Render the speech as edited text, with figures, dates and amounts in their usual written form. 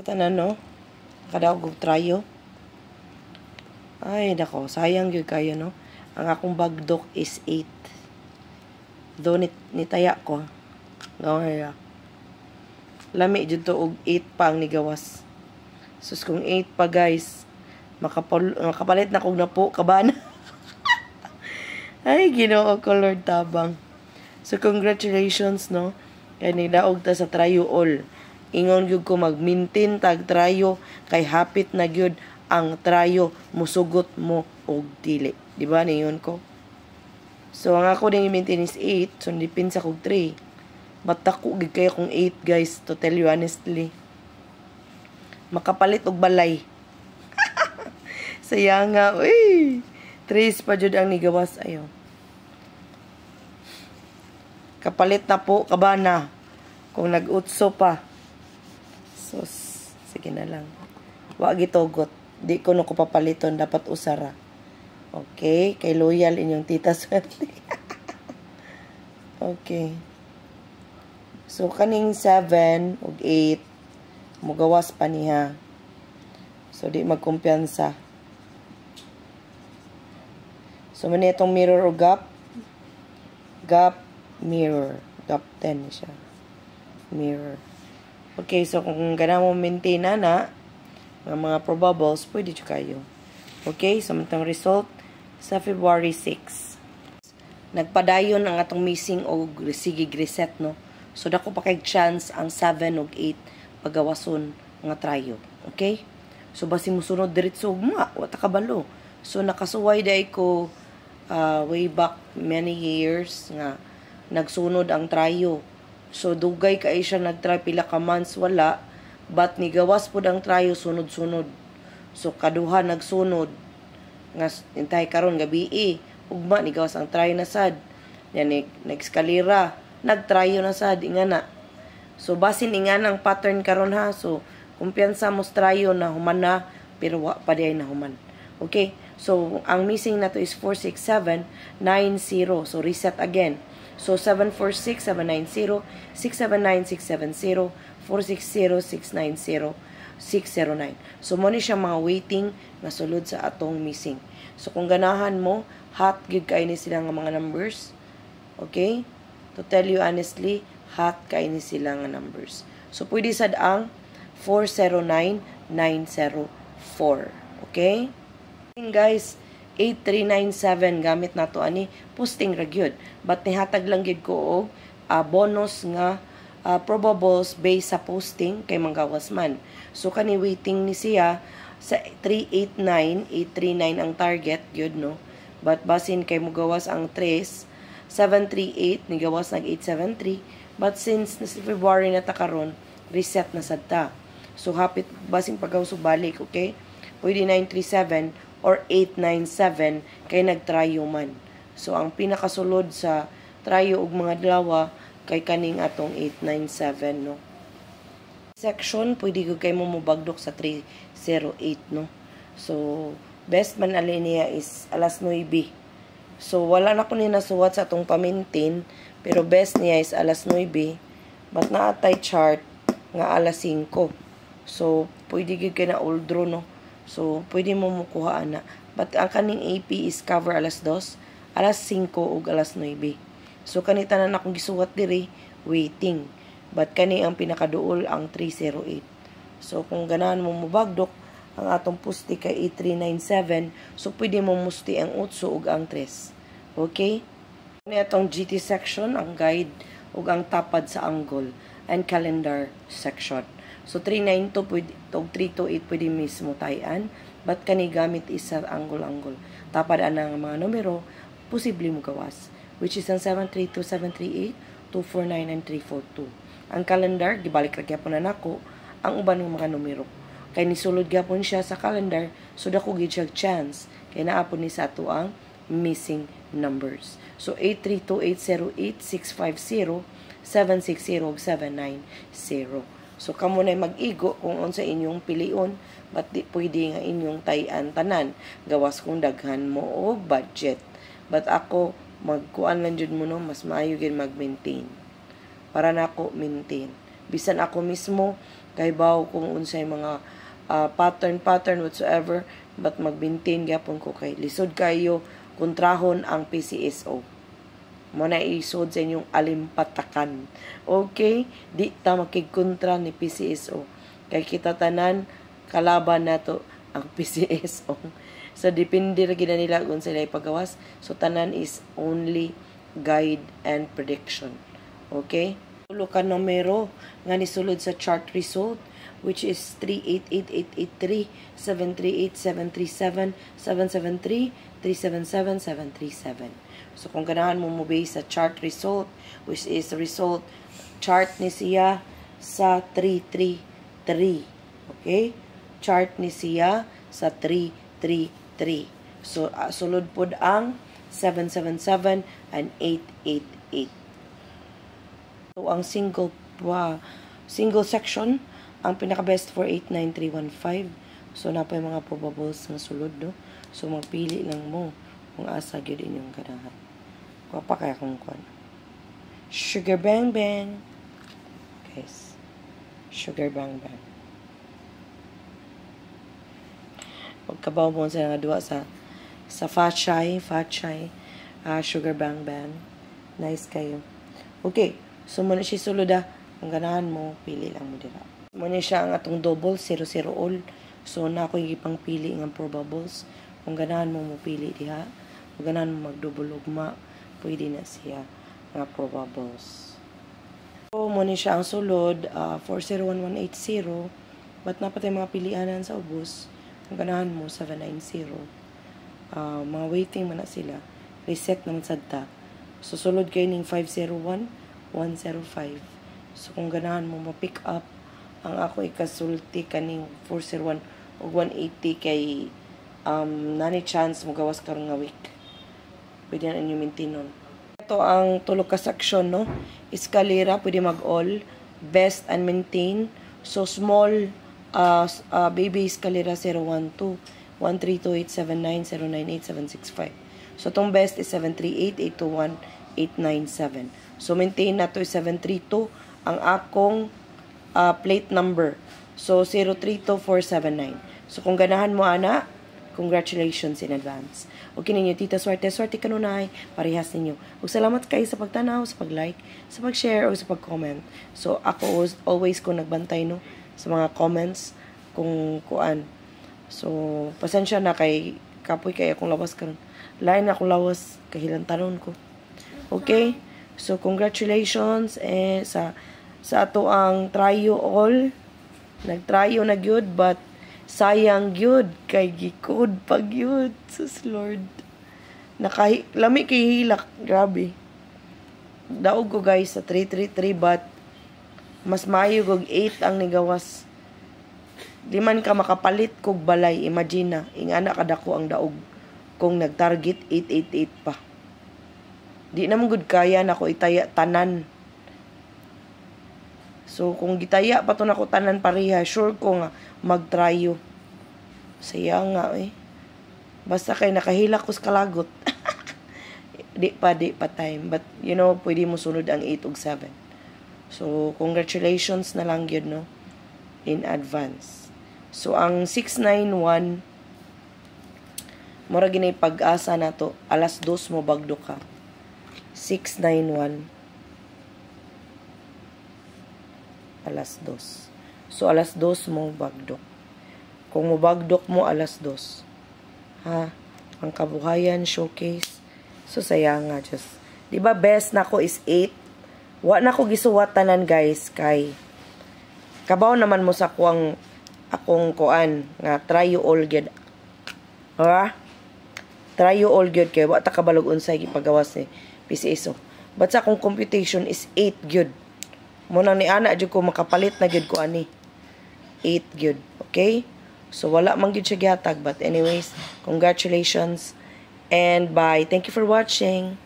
Tanan no, kadaog og trayo. Ay nako, sayang gyud kayo no. Ang akong bagdok is 8. Do nitaya ko. Gawaya. Lami jud to og 8 pa ang nigawas. Sus kung 8 pa guys, makapalit na kog napo kabana. Ay Ginoo ko Lord tabang. So congratulations no. Kay nidaog ta sa trayo all. Ingon gyud ko mag-maintain tag trayo kay hapit na gyud ang trayo musugot mo og dili. Di ba niyon ko? So ang ako ding i-maintain is 8, so dipinsa kog 3. But ako gid kayo kung 8 guys, to tell you honestly. Makapalit og balay. Saya nga, uy. 3 pa jud ang nigawas ayo. Kapalit na po kabana kung nag-utso pa. So, sige na lang. Wa gitugot. Di ko no ko papaliton, dapat usara. Okay, kay loyal inyong tita swerte. Okay. So kaning 7 ug 8 mugawas pa niya. So di magkumpiyansa. So man itong mirror o gap. Gap mirror. Gap 10 siya. Mirror. Okay, so kung gana mo maintain na mga probables, pwede siya kayo. Okay, so matang result sa February 6. Nagpadayon ang atong missing o sigig reset, no? So, dako pa kay chance ang 7 ug 8 pagawason nga trayo. Okay? So, basi mo sunod diretso ugma, wata kabalo. So, nakasuway day ko way back many years nga nagsunod ang trayo. So, dugay kay siya nagtry pila ka months wala, but nigawas pud ang trayo sunod-sunod. So, kaduha nagsunod nga intay karon gabi ugma nigawas ang trayo na sad. Yan nag-eskalera, nagtrayo na sad ingana. So, basin inganang pattern karon ha. So, kumpiyansa mo trayo na human na, pero wa pa diay na human. Okay? So, ang missing na to is 46790. So, reset again. So, 746, 790, 679, 670, 460, 690, 609. So, mo ni siya mga waiting na sulod sa atong missing. So, kung ganahan mo, hot gig kayo ni sila nga mga numbers. Okay? To tell you honestly, hot kayo ni sila nga numbers. So, pwede sad ang 409904. Okay? Guys, 8397 gamit nato ani posting ra gyud, but nihatag lang gyud ko og bonus nga probables based sa posting kay manggawas man. So kani waiting ni siya sa 389, 839 ang target gyud no, but basin kay mugawas ang 3 738 nigawas nag 873, but since na February na ta karon, reset na sad ta. So hapit basin pagaw balik, okay? Pwede 937 or 897 kay nagtrayo man. So, ang pinakasulod sa trayo ug mga dlawa kay kaning atong 897, no? Section, pwede ko kay mo mubagdok sa 308, no? So, best man alin niya is alas 9. So, wala na ko ni nasuwat sa atong pamintin, pero best niya is alas 9. But naatay chart nga alas 5. So, pwede gyud kay na old draw, no? So, pwede mo mukuha na. But ang kaning AP is cover alas 2, alas 5, ug alas 9. So, kanita na akong gisuwat diri, waiting. But kani ang pinakaduol ang 308. So, kung ganahan mo mubagdok, ang atong pusti kay 8397, so pwede mo musti ang 8 ug ang 3. Okay? Kani atong GT section, ang guide ug ang tapad sa angle, and calendar section. So, 392 pwede, 328 pwede mismo tayan. But kani gamit isa angle-angle. Tapad ang mga numero, posible mo gawas. Which is ang 732, 738, 249, and 342. Ang calendar, gibalik ra gyapon na nako ang uban ng mga numero. Kay nisulod gyapon siya sa calendar, so dako gid siya chance. Kay naapon ni sa ato ang missing numbers. So, 832, 808, 650, 760, 790. So, kamo na mag-igo kung unsa inyong pilion, but di pwede nga inyong tayan tanan. Gawas kung daghan mo o budget. But ako, magkuan lang jud mo no, mas maayo gid mag-maintain. Para na ako maintain. Bisan ako mismo, kahibaw kung unsay mga pattern whatsoever, but mag-maintain gyapon ko kay lisod kayo kontrahon ang PCSO. Mo na isod sa inyong alimpatakan. Okay? Di ta makigkontra ni PCSO. Kay kita tanan kalaban nato ang PCSO. So depende ra gid nila kung sila ipagawas. So tanan is only guide and prediction. Okay? Tulo ka numero nga nisulod sa chart result, which is 3888883, 738737, 773, 377, 737. So kung ganahan mo base sa chart result, which is result chart ni siya sa 333. Okay? Chart ni siya sa 333. So sulod pod ang 777 and 888. So ang single section ang pinaka-best for 89315. So na pa yung mga probables ng sulod, no? So magpili lang mo kung asa gyud inyong ganahan. Kuha pa kaya kung kuan. Sugar Bang Bang. Guys. Sugar Bang Bang. Pagkabaw mo sa nga duwa sa Fat Shy, Sugar Bang Bang. Nice kayo. Okay. So muna siya sulod Kung ganahan mo, pili lang mo dira. Muna siya ang atong double 00 all. So na ako ipang pili ng probables. Kung ganahan mo pili diha. Kung ganahan mo mag-double ugma, pwede na siya nga probables. So muna siya ang sulod 401180. But napatay mga pilianan sa ubos. Kung ganahan mo 790. Mga waiting man na sila. Reset naman sadta. Susulod kayo ng 501 105. So kung ganahan mo ma-pick up ang ako ikasulti kaning 401 o 180 kay nani chance mo gawas karon nga week. Pwede na inyo maintain. Ito ang tulo ka section, no? Escalera pwede mag-all, best and maintain. So small baby escalera 012 132879098 So tong best is 738821897. So maintain na to is 732 ang akong plate number. So 032479. So kung ganahan mo ana, congratulations in advance. Okay ninyo, Tita Swerte kanunay, parehas ninyo. Ug salamat kayo sa pagtanaw, sa pag-like, sa pag-share o sa pag-comment. So ako always ko nagbantay no sa mga comments kung kuan. So pasensya na kay kapoy kay akong lawas karon. Lain akong lawas kahilantanon ko. Okay? So congratulations sa ato ang tryo all. Nagtryo na gyud but sayang gyud kay gikod pag gyud. Sus Lord. Lami kay hilak, grabe. Daog ko guys sa 333 but mas maayo og 8 ang nigawas. Di man ka makapalit kog balay, imagine na ingana kadako ang daog kung nag-target 888 pa. Di naman good kaya na ko itaya tanan. So kung gitaya pa to nako tanan pareha, sure ko nga magtryo. Saya nga Basta kay nakahila ko sa kalagot. di pa time. But you know, pwede mo sunod ang 8 ug 7. So congratulations na lang yun, no? In advance. So ang 691 mura ginay pag-asa na to. Alas 2 mo bagdo ka. 691 alas 2. So alas 2 mo bagdok. Kung mo bagdok mo alas 2. Ha? Ang kabuhayan showcase. So sayang nga just. 'Di ba best nako is 8. Wa na ko gisuwat tanan guys kay kabaw naman mo sa akong kuan nga try you all good. Ha? Try you all good kay wa ta kabalog unsay gipagawas ni PCSO. But sa akong computation is 8 gyud. Muna ni ana jud ko makapalit na gyud ko ani. 8 gyud. Okay? So wala man gyud siya gihatag but anyways, congratulations and bye. Thank you for watching.